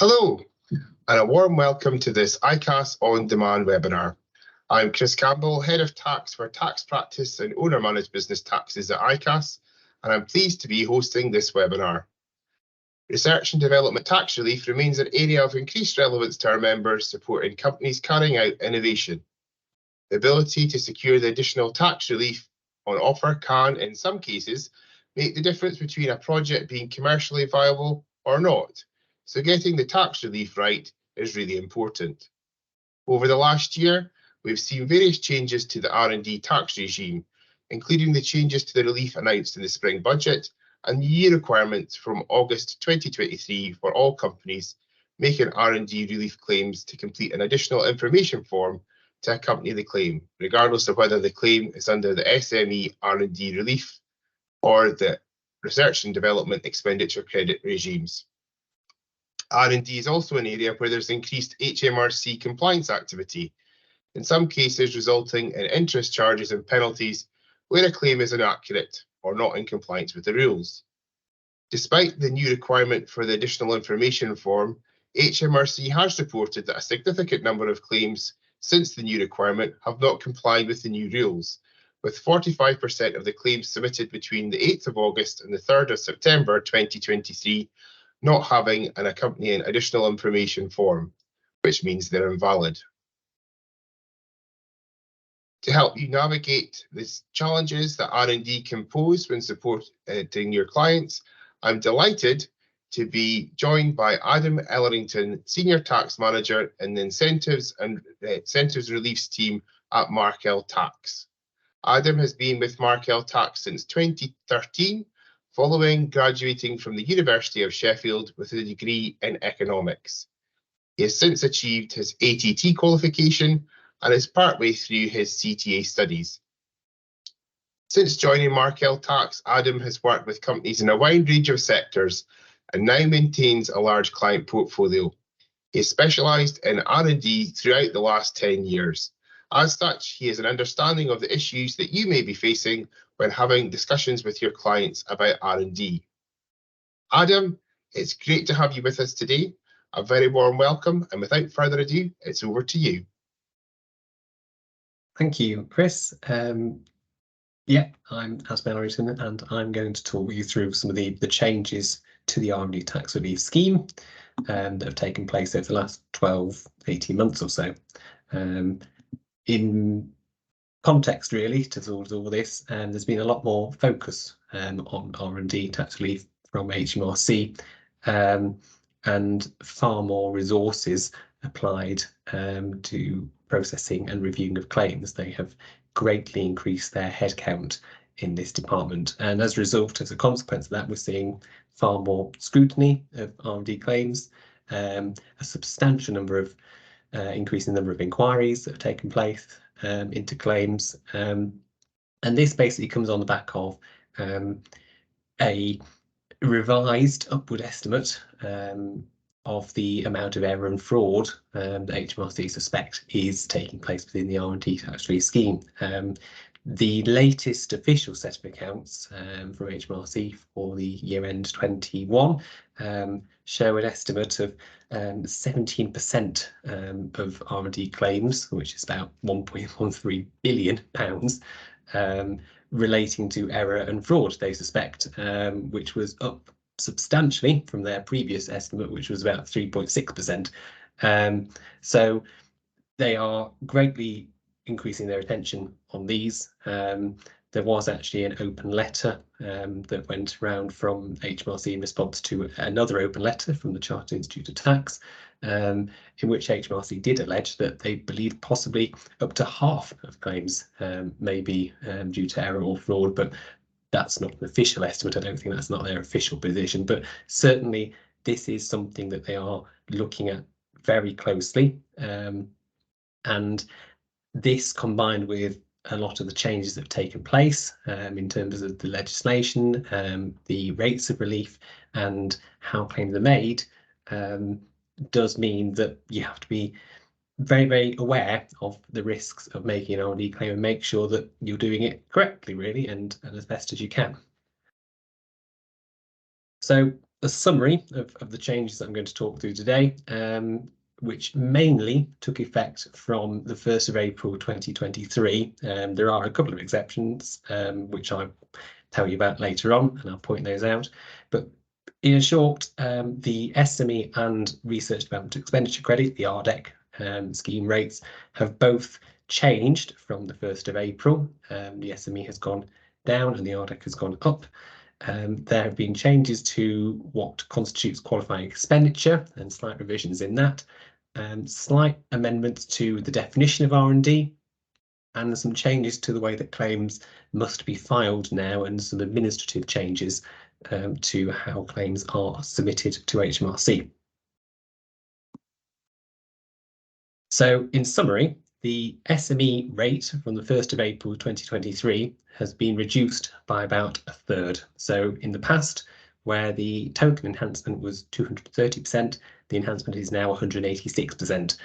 Hello, and a warm welcome to this ICAS On Demand webinar. I'm Chris Campbell, Head of Tax for Tax Practice and Owner Managed Business Taxes at ICAS, and I'm pleased to be hosting this webinar. Research and development tax relief remains an area of increased relevance to our members, supporting companies carrying out innovation. The ability to secure the additional tax relief on offer can, in some cases, make the difference between a project being commercially viable or not. So getting the tax relief right is really important. Over the last year, we've seen various changes to the R&D tax regime, including the changes to the relief announced in the spring budget and new requirements from August 2023 for all companies making R&D relief claims to complete an additional information form to accompany the claim, regardless of whether the claim is under the SME R&D relief or the research and development expenditure credit regimes. R&D is also an area where there's increased HMRC compliance activity, in some cases resulting in interest charges and penalties where a claim is inaccurate or not in compliance with the rules. Despite the new requirement for the additional information form, HMRC has reported that a significant number of claims since the new requirement have not complied with the new rules, with 45% of the claims submitted between the 8th of August and the 3rd of September 2023 not having an accompanying additional information form, which means they're invalid. To help you navigate these challenges that R&D can pose when supporting your clients, I'm delighted to be joined by Adam Ellerington, Senior Tax Manager in the Incentives and Incentives Reliefs team at Markel Tax. Adam has been with Markel Tax since 2013, following graduating from the University of Sheffield with a degree in economics. He has since achieved his ATT qualification and is partway through his CTA studies. Since joining Markel Tax, Adam has worked with companies in a wide range of sectors and now maintains a large client portfolio. He has specialised in R&D throughout the last 10 years. As such, he has an understanding of the issues that you may be facing when having discussions with your clients about R&D. Adam, it's great to have you with us today. A very warm welcome, and without further ado, it's over to you. Thank you, Chris. Yeah, I'm Adam Ellerington, and I'm going to talk you through some of the changes to the R&D tax relief scheme that have taken place over the last 12-18 months or so. In context, really, to all this, there's been a lot more focus on R&D tax relief from HMRC, and far more resources applied to processing and reviewing of claims. They have greatly increased their headcount in this department, and as a result, as a consequence of that, we're seeing far more scrutiny of R&D claims, a substantial number of increasing number of inquiries that have taken place into claims, and this basically comes on the back of a revised upward estimate of the amount of error and fraud that HMRC suspect is taking place within the R&D tax relief scheme. The latest official set of accounts from HMRC for the year end 21 show an estimate of 17% of R&D claims, which is about £1.13 billion, relating to error and fraud they suspect, which was up substantially from their previous estimate, which was about 3.6%. So they are greatly increasing their attention on these. There was actually an open letter that went around from HMRC in response to another open letter from the Chartered Institute of Tax, in which HMRC did allege that they believe possibly up to half of claims may be due to error or fraud, but that's not an official estimate. I don't think that's not their official position, but certainly this is something that they are looking at very closely. And this, combined with a lot of the changes that have taken place in terms of the legislation, the rates of relief, and how claims are made, does mean that you have to be very, very aware of the risks of making an R&D claim and make sure that you're doing it correctly, really, and as best as you can. So a summary of the changes that I'm going to talk through today, which mainly took effect from the 1st of April 2023. There are a couple of exceptions, which I'll tell you about later on, and I'll point those out. But in short, the SME and Research Development Expenditure Credit, the RDEC scheme rates, have both changed from the 1st of April. The SME has gone down and the RDEC has gone up. There have been changes to what constitutes qualifying expenditure and slight revisions in that, slight amendments to the definition of R&D, and some changes to the way that claims must be filed now, and some administrative changes to how claims are submitted to HMRC. So in summary, the SME rate from the 1st of April 2023 has been reduced by about a third. So in the past, where the total enhancement was 230%, the enhancement is now 186%,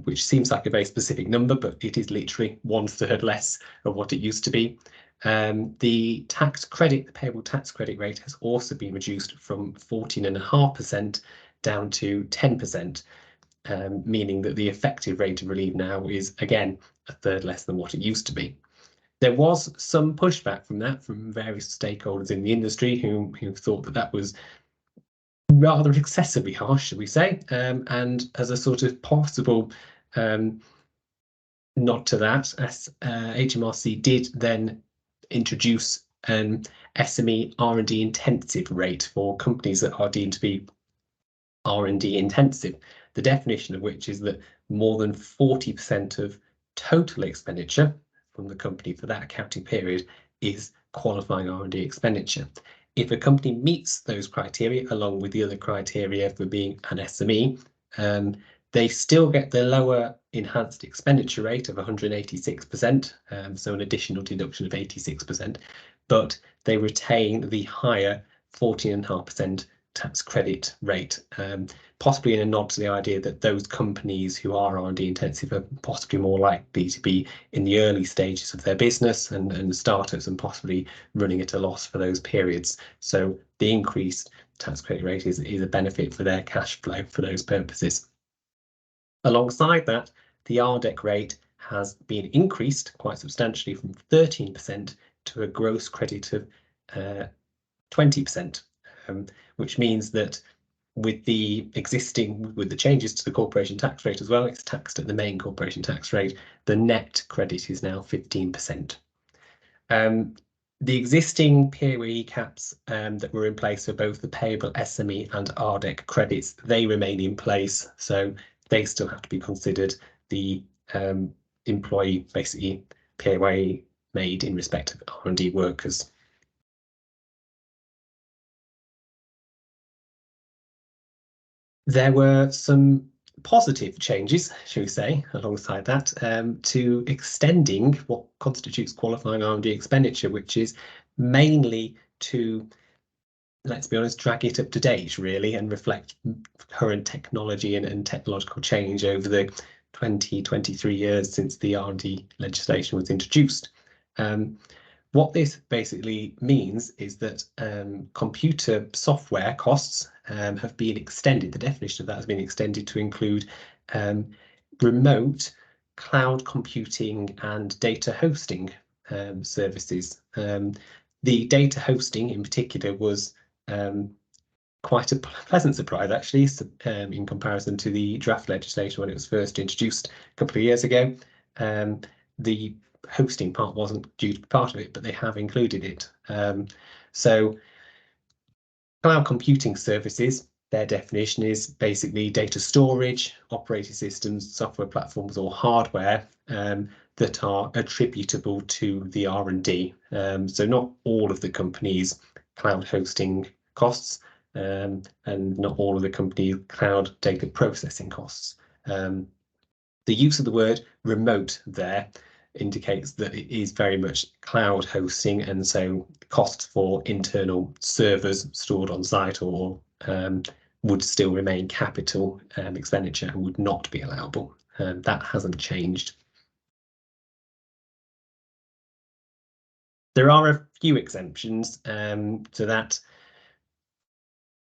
which seems like a very specific number, but it is literally 1/3 less of what it used to be. The tax credit, the payable tax credit rate, has also been reduced from 14.5% down to 10%. Meaning that the effective rate of relief now is, again, a third less than what it used to be. There was some pushback from that from various stakeholders in the industry who thought that that was rather excessively harsh, should we say, and as a sort of possible nod to that, HMRC did then introduce an SME R&D intensive rate for companies that are deemed to be R&D intensive, the definition of which is that more than 40% of total expenditure from the company for that accounting period is qualifying R&D expenditure. If a company meets those criteria, along with the other criteria for being an SME, they still get the lower enhanced expenditure rate of 186%, so an additional deduction of 86%, but they retain the higher 14.5% tax credit rate, possibly in a nod to the idea that those companies who are R&D intensive are possibly more likely to be in the early stages of their business and startups, and possibly running at a loss for those periods. So the increased tax credit rate is a benefit for their cash flow for those purposes. Alongside that, the RDEC rate has been increased quite substantially from 13% to a gross credit of 20%. Which means that with the changes to the corporation tax rate as well, it's taxed at the main corporation tax rate. The net credit is now 15%. The existing PAYE caps that were in place for both the payable SME and RDEC credits, they remain in place, so they still have to be considered the employee, basically PAYE made in respect of R&D workers. There were some positive changes, shall we say, alongside that, to extending what constitutes qualifying R&D expenditure, which is mainly to, let's be honest, drag it up to date, really, and reflect current technology and technological change over the 23 years since the R&D legislation was introduced. What this basically means is that computer software costs have been extended. The definition of that has been extended to include remote cloud computing and data hosting services. The data hosting in particular was quite a pleasant surprise, actually, in comparison to the draft legislation when it was first introduced a couple of years ago. The hosting part wasn't due to be part of it, but they have included it. So cloud computing services, their definition is basically data storage, operating systems, software platforms, or hardware that are attributable to the R&D. So not all of the company's cloud hosting costs, and not all of the company's cloud data processing costs. The use of the word remote there indicates that it is very much cloud hosting, and so costs for internal servers stored on site or would still remain capital expenditure and would not be allowable. That hasn't changed. There are a few exemptions to that.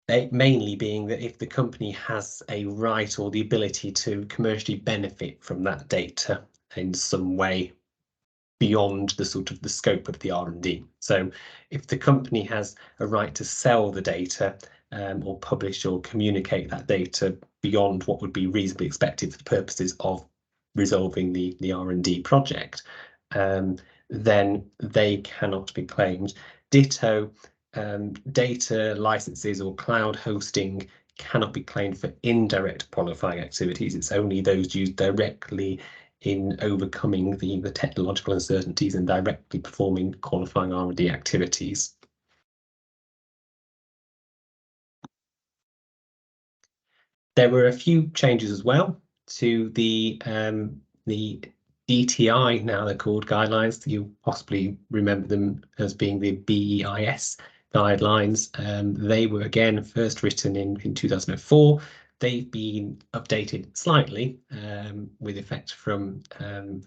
mainly being that if the company has a right or the ability to commercially benefit from that data in some way beyond the sort of the scope of the R&D. So if the company has a right to sell the data or publish or communicate that data beyond what would be reasonably expected for the purposes of resolving the R&D project, then they cannot be claimed. Ditto, data licenses or cloud hosting cannot be claimed for indirect qualifying activities. It's only those used directly in overcoming the technological uncertainties and directly performing qualifying R&D activities. There were a few changes as well to the DTI, now they're called guidelines. You possibly remember them as being the BEIS guidelines. They were again first written in 2004. They've been updated slightly with effect from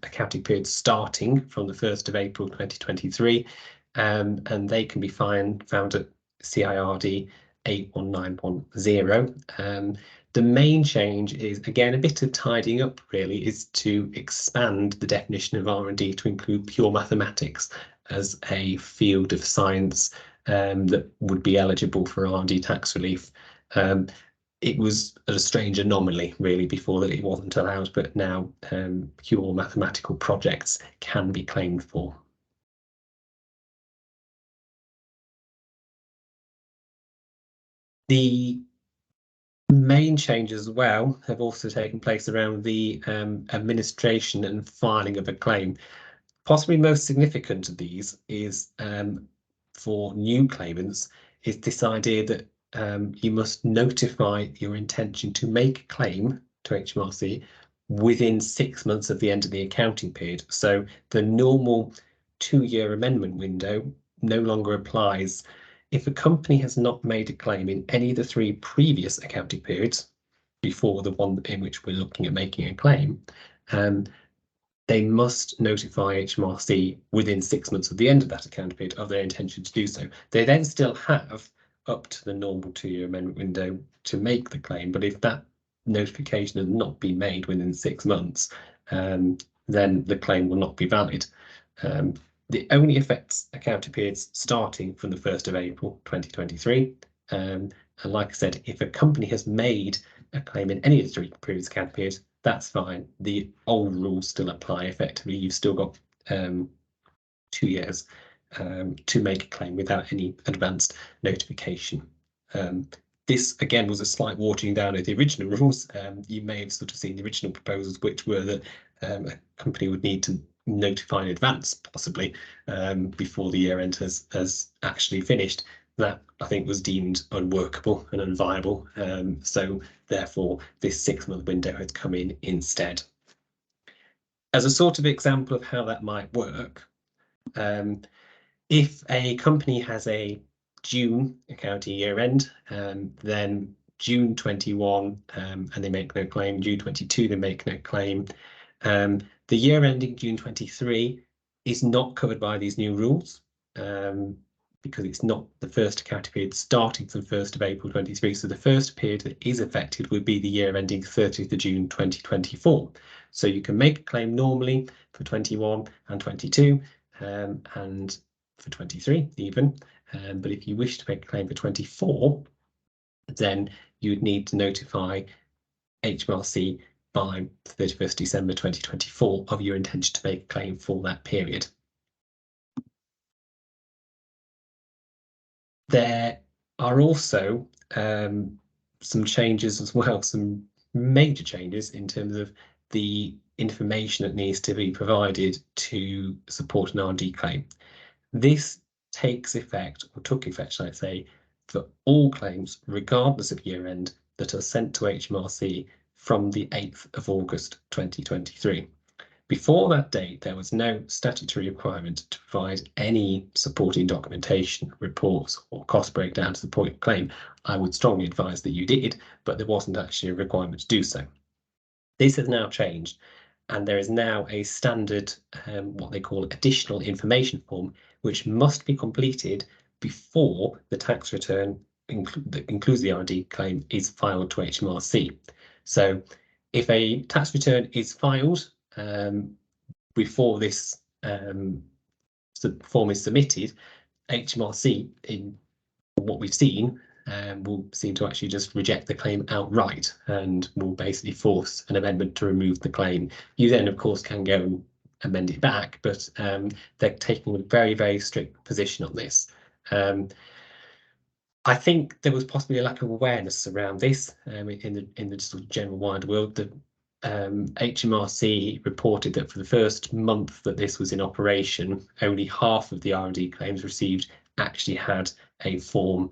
accounting periods starting from the 1st of April 2023, and they can be found at CIRD 81910. The main change is, again, a bit of tidying up, really, is to expand the definition of R&D to include pure mathematics as a field of science that would be eligible for R&D tax relief. It was a strange anomaly, really, before that it wasn't allowed, but now pure mathematical projects can be claimed for. The main changes as well have also taken place around the administration and filing of a claim. Possibly most significant of these is for new claimants is this idea that you must notify your intention to make a claim to HMRC within 6 months of the end of the accounting period. So the normal 2-year amendment window no longer applies. If a company has not made a claim in any of the 3 previous accounting periods before the one in which we're looking at making a claim, they must notify HMRC within 6 months of the end of that accounting period of their intention to do so. They then still have up to the normal 2-year amendment window to make the claim, but if that notification has not been made within 6 months, then the claim will not be valid. It only affects accounting periods starting from the 1st of April 2023. And like I said, if a company has made a claim in any of the 3 previous accounting periods, that's fine. The old rules still apply. Effectively, you've still got 2 years to make a claim without any advanced notification. This again was a slight watering down of the original rules. You may have sort of seen the original proposals, which were that a company would need to notify in advance, possibly before the year end has actually finished. That I think was deemed unworkable and unviable. So therefore, this 6-month window has come in instead. As a sort of example of how that might work, if a company has a June accounting year end, then June 21, and they make no claim, June 22, they make no claim. The year ending June 23 is not covered by these new rules because it's not the first accounting period starting from 1st of April 23. So the first period that is affected would be the year ending 30th of June 2024. So you can make a claim normally for 21 and 22 and for 23 even. But if you wish to make a claim for 24, then you'd need to notify HMRC by 31st December 2024 of your intention to make a claim for that period. There are also some changes as well, some major changes in terms of the information that needs to be provided to support an R&D claim. This takes effect, or took effect, shall I say, for all claims, regardless of year end, that are sent to HMRC from the 8th of August 2023. Before that date, there was no statutory requirement to provide any supporting documentation, reports, or cost breakdown to support your claim. I would strongly advise that you did, but there wasn't actually a requirement to do so. This has now changed, and there is now a standard, what they call additional information form, which must be completed before the tax return that includes the R&D claim is filed to HMRC. So if a tax return is filed before this form is submitted, HMRC, in what we've seen, will seem to actually just reject the claim outright and will basically force an amendment to remove the claim. You then, of course, can go and amend it back, but they're taking a very, very strict position on this. I think there was possibly a lack of awareness around this in the sort of general wide world. The HMRC reported that for the first month that this was in operation, only half of the R&D claims received actually had a form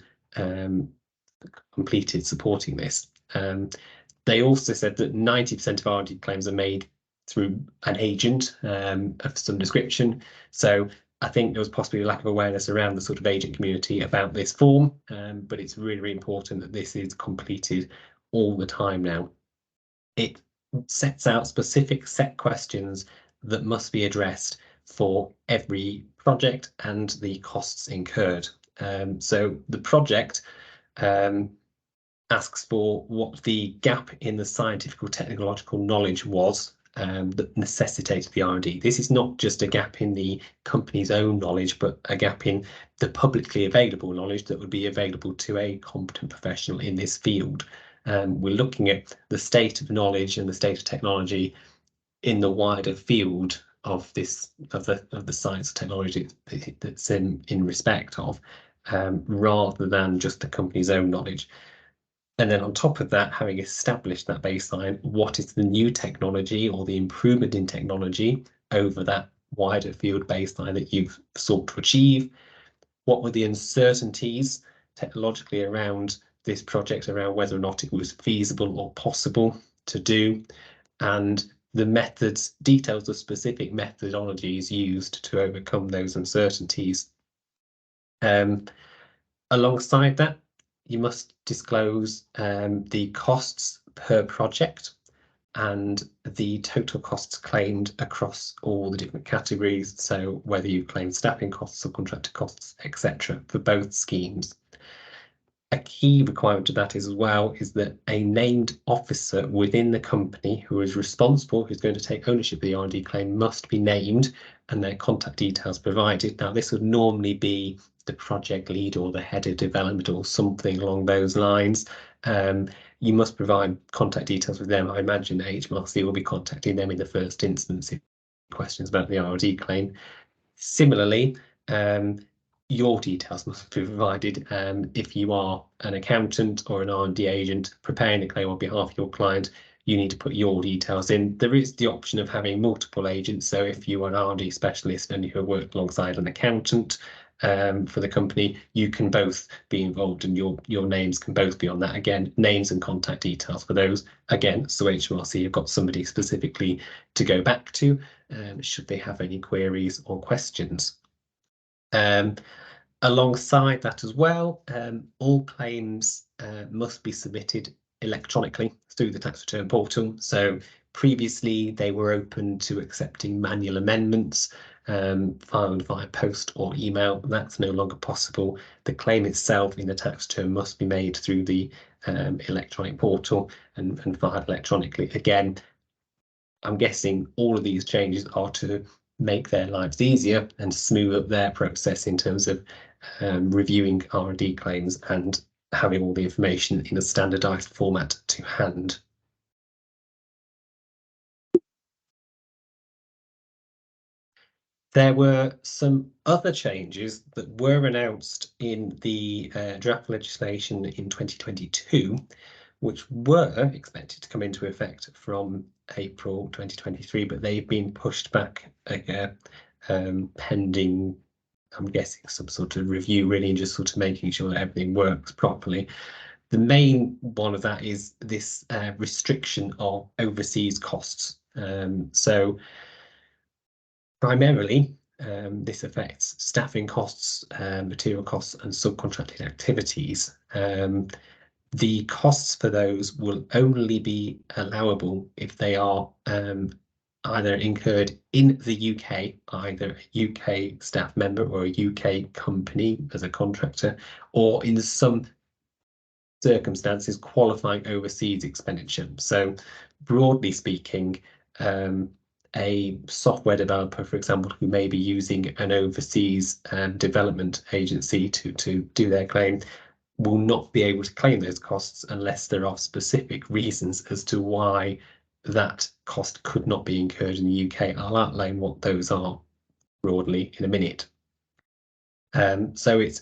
completed supporting this. They also said that 90% of R&D claims are made through an agent of some description. So I think there was possibly a lack of awareness around the sort of agent community about this form, but it's really, really important that this is completed all the time now. It sets out specific set questions that must be addressed for every project and the costs incurred. So the project asks for what the gap in the scientific or technological knowledge was that necessitated the R&D. This is not just a gap in the company's own knowledge, but a gap in the publicly available knowledge that would be available to a competent professional in this field. We're looking at the state of knowledge and the state of technology in the wider field of this of the science and technology that's in respect of, rather than just the company's own knowledge. And then on top of that, having established that baseline, what is the new technology or the improvement in technology over that wider field baseline that you've sought to achieve? What were the uncertainties technologically around this project, around whether or not it was feasible or possible to do? And the methods, details of specific methodologies used to overcome those uncertainties. Alongside that, you must disclose the costs per project and the total costs claimed across all the different categories. So whether you claim staffing costs or contractor costs, etc., for both schemes. A key requirement of that is as well is that a named officer within the company who is responsible, who's going to take ownership of the R&D claim, must be named and their contact details provided. Now, this would normally be the project lead or the head of development or something along those lines. You must provide contact details with them. I imagine the HMRC will be contacting them in the first instance if questions about the R&D claim. Similarly, your details must be provided if you are an accountant or an R&D agent preparing the claim on behalf of your client. You need to put your details in. There is the option of having multiple agents. So if you are an R&D specialist and you have worked alongside an accountant for the company, you can both be involved and your names can both be on that. Again, names and contact details for those. Again, so HMRC have got somebody specifically to go back to should they have any queries or questions. Alongside that as well, all claims must be submitted electronically through the tax return portal. So previously they were open to accepting manual amendments filed via post or email. That's no longer possible. The claim itself in the tax return must be made through the electronic portal and filed electronically. Again, I'm guessing all of these changes are to make their lives easier and smooth up their process in terms of reviewing R&D claims and having all the information in a standardized format to hand. There were some other changes that were announced in the draft legislation in 2022, which were expected to come into effect from April 2023, but they've been pushed back pending, I'm guessing, some sort of review, really, and just sort of making sure that everything works properly. The main one of that is this restriction of overseas costs. So primarily, this affects staffing costs, material costs, and subcontracted activities. The costs for those will only be allowable if they are either incurred in the UK, either a UK staff member or a UK company as a contractor, or in some circumstances qualifying overseas expenditure. So broadly speaking, a software developer, for example, who may be using an overseas development agency to do their claim, will not be able to claim those costs unless there are specific reasons as to why that cost could not be incurred in the UK. I'll outline what those are broadly in a minute. So it's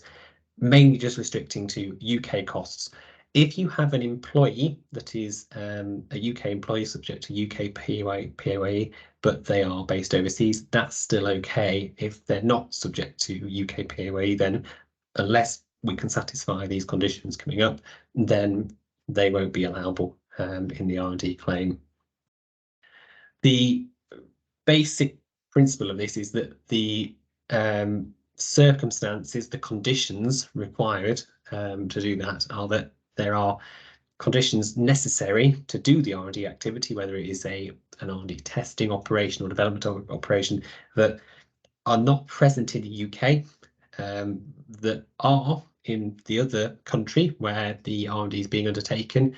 mainly just restricting to UK costs. If you have an employee that is a UK employee subject to UK PAYE, but they are based overseas, that's still okay. If they're not subject to UK PAYE, then unless we can satisfy these conditions coming up, then they won't be allowable in the R&D claim. The basic principle of this is that the circumstances, the conditions required to do that are that there are conditions necessary to do the R&D activity, whether it is an R&D testing operation or development operation, that are not present in the UK, that are in the other country where the R&D is being undertaken,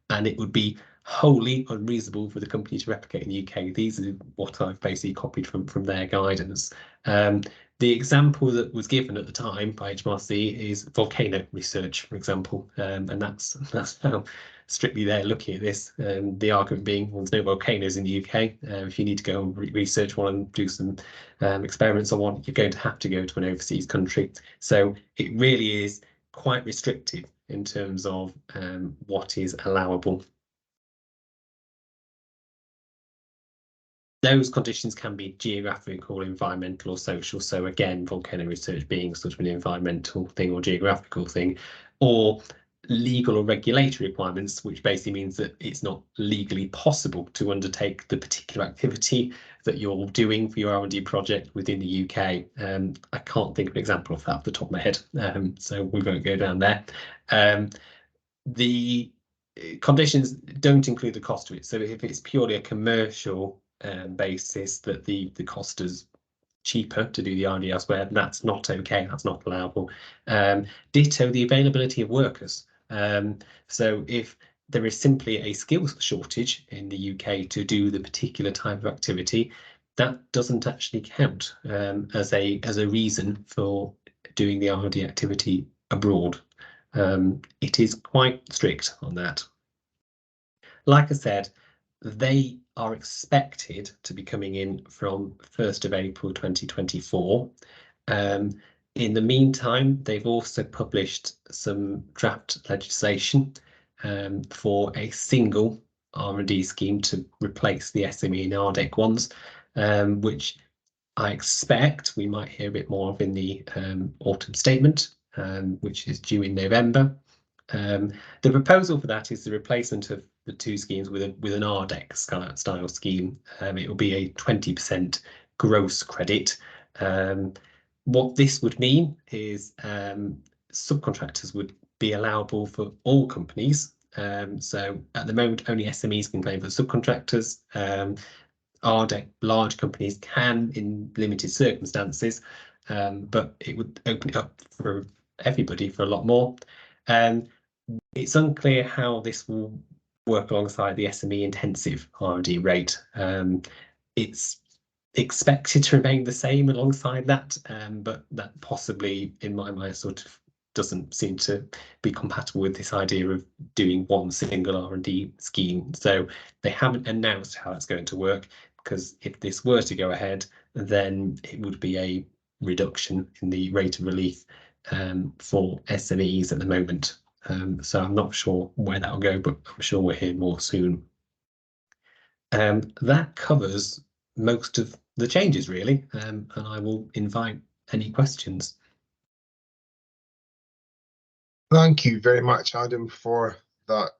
and it would be wholly unreasonable for the company to replicate in the UK. These are what I've basically copied from their guidance. The example that was given at the time by HMRC is volcano research, for example, and that's how strictly they're looking at this. The argument being, well, there's no volcanoes in the UK. If you need to go and research one and do some experiments on one, you're going to have to go to an overseas country. So it really is quite restrictive in terms of what is allowable. Those conditions can be geographical, environmental, or social. So again, volcano research being sort of an environmental thing or geographical thing, or legal or regulatory requirements, which basically means that it's not legally possible to undertake the particular activity that you're doing for your R&D project within the UK. I can't think of an example of that off the top of my head, so we won't go down there. The conditions don't include the cost of it. So if it's purely a commercial basis that the cost is cheaper to do the R&D elsewhere, that's not okay, that's not allowable. Ditto the availability of workers. So if there is simply a skills shortage in the UK to do the particular type of activity, that doesn't actually count as a reason for doing the R&D activity abroad. It is quite strict on that. Like I said, they are expected to be coming in from 1st of April 2024. In the meantime, they've also published some draft legislation for a single R&D scheme to replace the SME and RDEC ones, which I expect we might hear a bit more of in the autumn statement, which is due in November. The proposal for that is the replacement of the two schemes with an RDEC style scheme. It will be a 20% gross credit. What this would mean is subcontractors would be allowable for all companies. So at the moment, only SMEs can claim for subcontractors. RDEC large companies can in limited circumstances, but it would open it up for everybody for a lot more. It's unclear how this will work alongside the SME intensive R&D rate. It's expected to remain the same alongside that, but that possibly, in my mind, sort of doesn't seem to be compatible with this idea of doing one single R&D scheme. So they haven't announced how that's going to work, because if this were to go ahead, then it would be a reduction in the rate of relief for SMEs at the moment. So I'm not sure where that will go, but I'm sure we'll hear more soon. That covers most of the changes, really, and I will invite any questions. Thank you very much, Adam, for that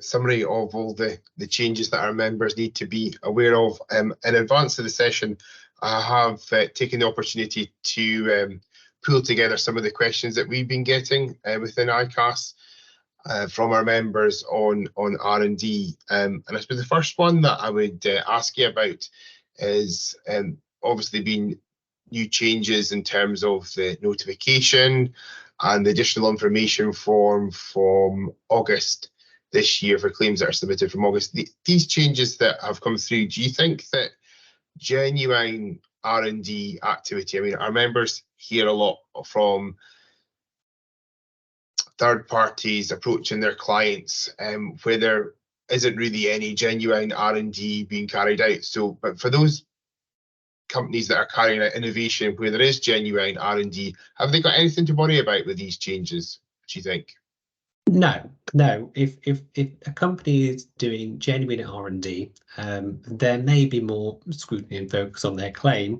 summary of all the changes that our members need to be aware of. In advance of the session, I have taken the opportunity to pull together some of the questions that we've been getting within ICAS from our members on R&D. And I suppose the first one that I would ask you about is obviously been new changes in terms of the notification and the additional information form from August this year for claims that are submitted from August. These changes that have come through, do you think that genuine R&D activity, I mean, our members hear a lot from third parties approaching their clients where there isn't really any genuine R&D being carried out. So, but for those companies that are carrying out innovation where there is genuine R&D, have they got anything to worry about with these changes, do you think? No. If a company is doing genuine R&D, there may be more scrutiny and focus on their claim.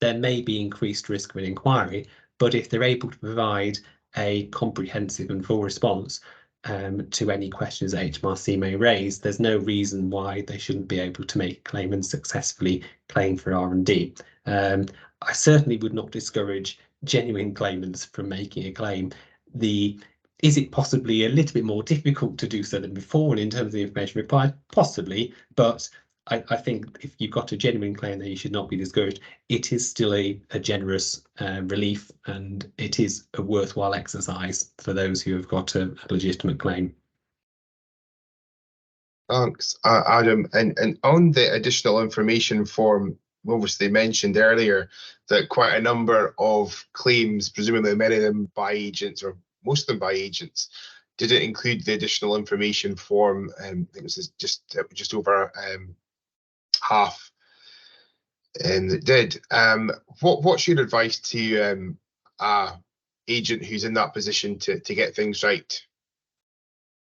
There may be increased risk of an inquiry, but if they're able to provide a comprehensive and full response to any questions that HMRC may raise, there's no reason why they shouldn't be able to make a claim and successfully claim for R&D. I certainly would not discourage genuine claimants from making a claim. Is it possibly a little bit more difficult to do so than before, and in terms of the information required? Possibly, but I think if you've got a genuine claim, then you should not be discouraged. It is still a generous relief, and it is a worthwhile exercise for those who have got a legitimate claim. Thanks, Adam. And on the additional information form, obviously mentioned earlier that quite a number of claims, presumably many of them by agents or most of them by agents, didn't include the additional information form. I think it was just over half, and it did. What's your advice to a agent who's in that position to get things right?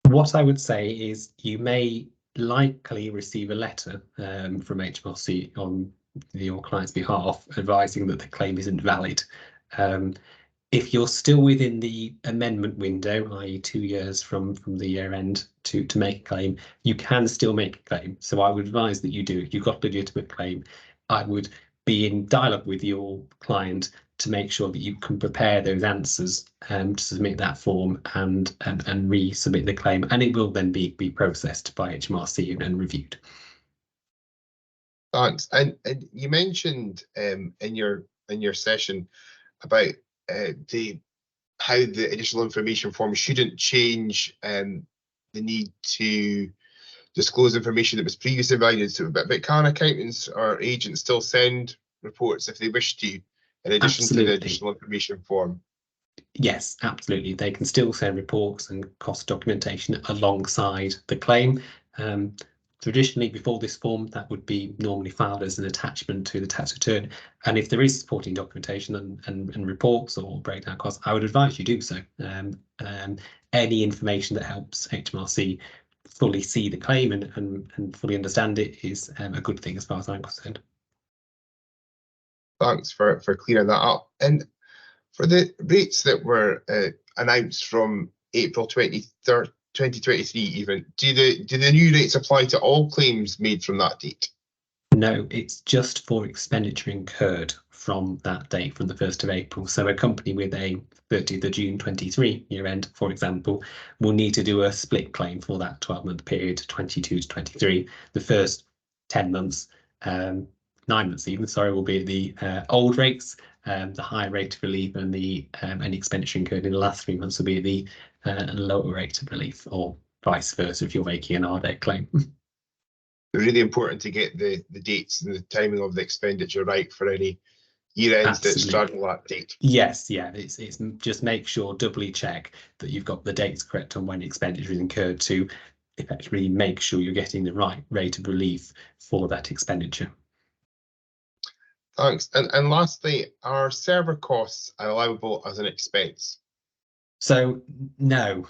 What I would say is you may likely receive a letter from HMRC on your client's behalf advising that the claim isn't valid. If you're still within the amendment window, i.e. 2 years from the year end to make a claim, you can still make a claim. So I would advise that you do. If you've got a legitimate claim, I would be in dialogue with your client to make sure that you can prepare those answers to submit that form and resubmit the claim, and it will then be processed by HMRC and reviewed. Thanks. And you mentioned in your session about how the additional information form shouldn't change the need to disclose information that was previously provided. So, but can accountants or agents still send reports if they wish to, in addition to the additional information form? Yes, absolutely. They can still send reports and cost documentation alongside the claim. Traditionally, before this form, that would be normally filed as an attachment to the tax return. And if there is supporting documentation and reports or breakdown costs, I would advise you do so. Any information that helps HMRC fully see the claim and fully understand it is a good thing as far as I'm concerned. Thanks for clearing that up. And for the rates that were announced from April 2023 even, do the new rates apply to all claims made from that date? No, it's just for expenditure incurred from that date, from the 1st of April. So a company with a 30th of June 23 year end, for example, will need to do a split claim for that 12-month period, 22 to 23. The first 10 months, 9 months even, sorry, will be the old rates. The higher rate of relief and the any expenditure incurred in the last 3 months will be the lower rate of relief, or vice versa if you're making an RDEC claim. Really important to get the dates and the timing of the expenditure right for any year ends that straddle that date. Yes, yeah, it's just make sure, doubly check that you've got the dates correct on when expenditure is incurred to effectively make sure you're getting the right rate of relief for that expenditure. Thanks. And lastly, are server costs allowable as an expense? So no,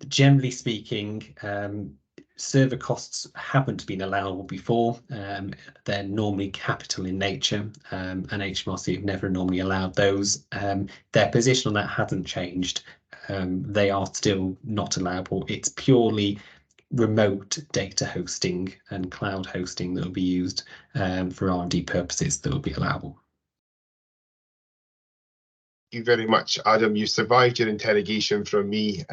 generally speaking, server costs haven't been allowable before. They're normally capital in nature, and HMRC have never normally allowed those. Their position on that hasn't changed. They are still not allowable. It's purely remote data hosting and cloud hosting that will be used for R&D purposes that will be allowable. Thank you very much, Adam. You survived your interrogation from me.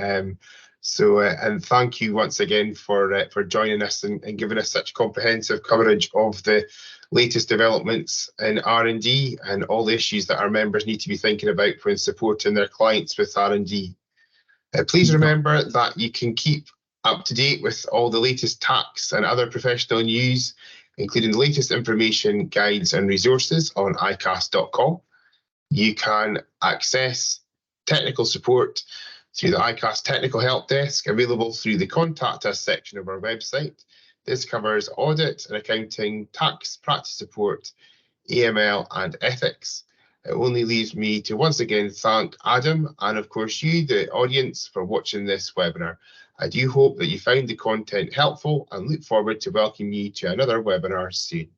So, and thank you once again for joining us and giving us such comprehensive coverage of the latest developments in R&D and all the issues that our members need to be thinking about when supporting their clients with R&D. Please remember that you can keep up to date with all the latest tax and other professional news, including the latest information, guides and resources on icas.com. You can access technical support through the ICAS Technical Help Desk, available through the Contact Us section of our website. This covers audit and accounting, tax, practice support, AML and ethics. It only leaves me to once again thank Adam and of course you, the audience, for watching this webinar. I do hope that you found the content helpful and look forward to welcoming you to another webinar soon.